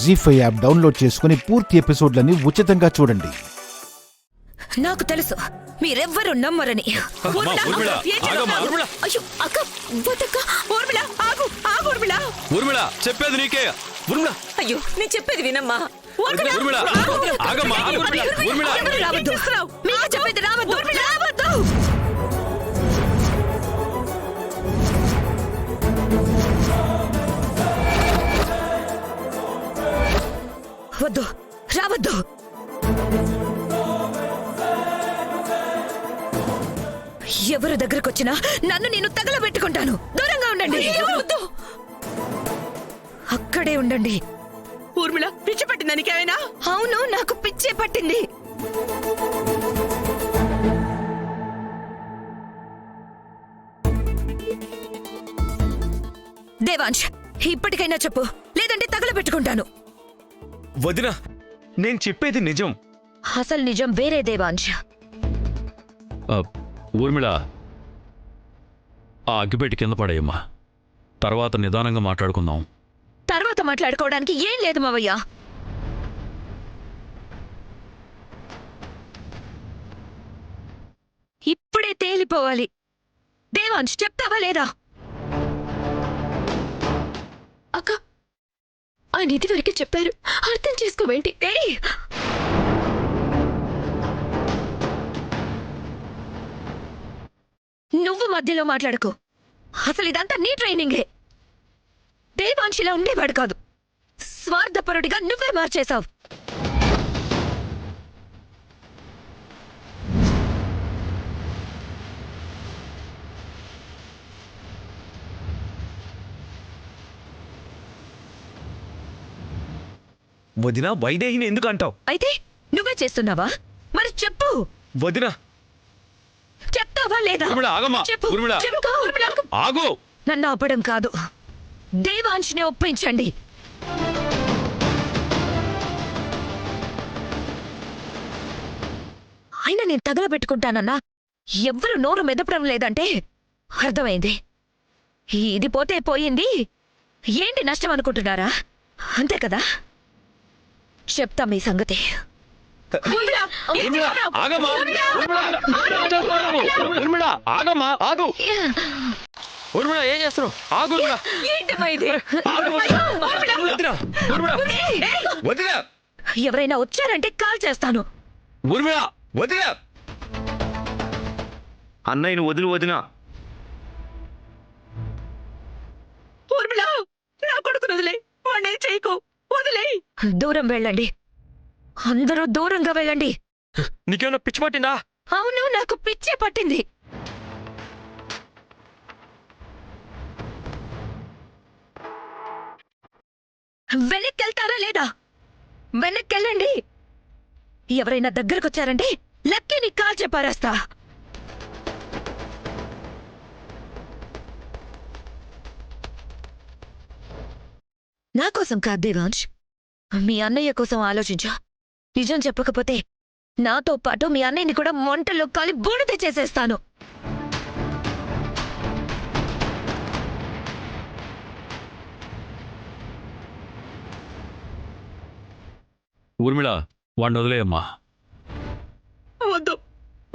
జీ5 app download చేసుకుని పూర్తి ఎపిసోడ్లని ఉచితంగా చూడండి. నాకు తెలుసు మీరెవ్వరూ నమ్మరని. అయ్యో అక్క వద్దక్క. ఊర్మిళ ఆగు ఆగు ఊర్మిళ. ఊర్మిళ చెప్పేది నీకే. ఊర్మిళ అయ్యో నేను చెప్పేది వినమ్మా. ఊర్మిళ ఆగమ్మా. ఊర్మిళ రావద్దు. మీకు చెప్పేది రావద్దు. రావద్దు. వద్దు రావద్దు. ఎవరి దగ్గరకొచ్చినా నన్ను నేను తగలబెట్టుకుంటాను. దూరంగా ఉండండి. అక్కడే ఉండండి. ఊర్మిళ పిచ్చి పట్టిందా నీకేమైనా? అవును నాకు పిచ్చే పట్టింది. దేవాంశ్ ఇప్పటికైనా చెప్పు, లేదంటే తగలబెట్టుకుంటాను. వదినా నేను చెప్పేది నిజం. అసలు నిజం వేరే దేవాంశ్. ఊర్మిళ ఆ అగ్గిపెట్టి కింద పడేయమ్మా. తర్వాత నిదానంగా మాట్లాడుకుందాం. తర్వాత మాట్లాడుకోవడానికి ఏం లేదు మావయ్య. ఇప్పుడే తేలిపోవాలి. దేవాంశ్ చెప్తావా లేదా? అక్క ఆయన ఇదివరకే చెప్పారు, అర్థం చేసుకోవేంటి? నువ్వు మధ్యలో మాట్లాడుకో. అసలు ఇదంతా నీ ట్రైనింగే. దేవాంశిలా ఉండేవాడు కాదు. స్వార్థపరుడిగా నువ్వే మార్చేశావు. వదినా వైదేహిని ఎందుకు అంటావు? అయితే నువ్వే చేస్తున్నావా? మరి చెప్పు. వదినా చెప్తావా లేదా? చెప్పు. ఆగు. నన్ను ఆపడం కాదు, దేవాంశ్ని ఒప్పించండి. ఆయన నేను తగలబెట్టుకుంటానన్నా ఎవ్వరు నోరు మెదపడం లేదంటే అర్థమైంది. ఇది పోతే పోయింది, ఏంటి నష్టం అనుకుంటున్నారా? అంతే కదా. చెప్తా మీ సంగతి. ఏం చేస్తున్నావు? ఆగు. ఎవరైనా వచ్చారంటే కాల్ చేస్తాను. అన్నయ్యను వదిలి. వదినా ఊర్మిళ నా కొడుకును వదిలే, వాడిని చేయకు, వదిలే. దూరం వెళ్ళండి, అందరూ దూరంగా వెళ్ళండి. నీకేమన్నా పిచ్చి పట్టిందా? అవును నాకు పిచ్చే పట్టింది. వెనక్కెళ్తారా లేదా? వెనక్కెళ్ళండి. ఎవరైనా దగ్గరకొచ్చారంటే లక్కీని కాల్ చెప్పారేస్తా. నా కోసం కాదు దేవాంశ్, మీ అన్నయ్య కోసం ఆలోచించా. నిజం చెప్పకపోతే నాతో పాటు మీ అన్నయ్యని కూడా మంటల్లో కాలి బూడిద చేసేస్తాను. ఊర్మిళ వాడిని వదిలేయమ్మా. వద్దు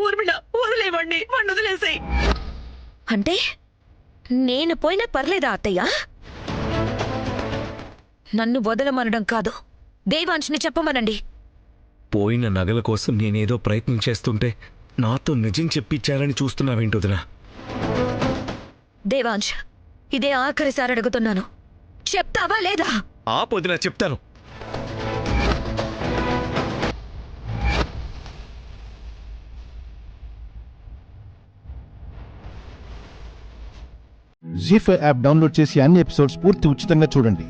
ఊర్మిళ, వదిలేవాడిని, వాడిని వదిలేసాయి. అంటే నేను పోయినా పర్లేదా అత్తయ్య? నన్ను వదలమనడం కాదు, దేవాంశ్ని చెప్పమనండి. పోయిన నగల కోసం నేనేదో ప్రయత్నం చేస్తుంటే నాతో నిజం చెప్పించాలని చూస్తున్నావేంటొదినా? దేవాంశ్ ఇదే ఆఖరిసారి అడుగుతున్నాను, చెప్తావా లేదా? పొద్దున చెప్తాను. జీ5 యాప్ డౌన్లోడ్ చేసి అన్ని ఎపిసోడ్స్ పూర్తి ఉచితంగా చూడండి.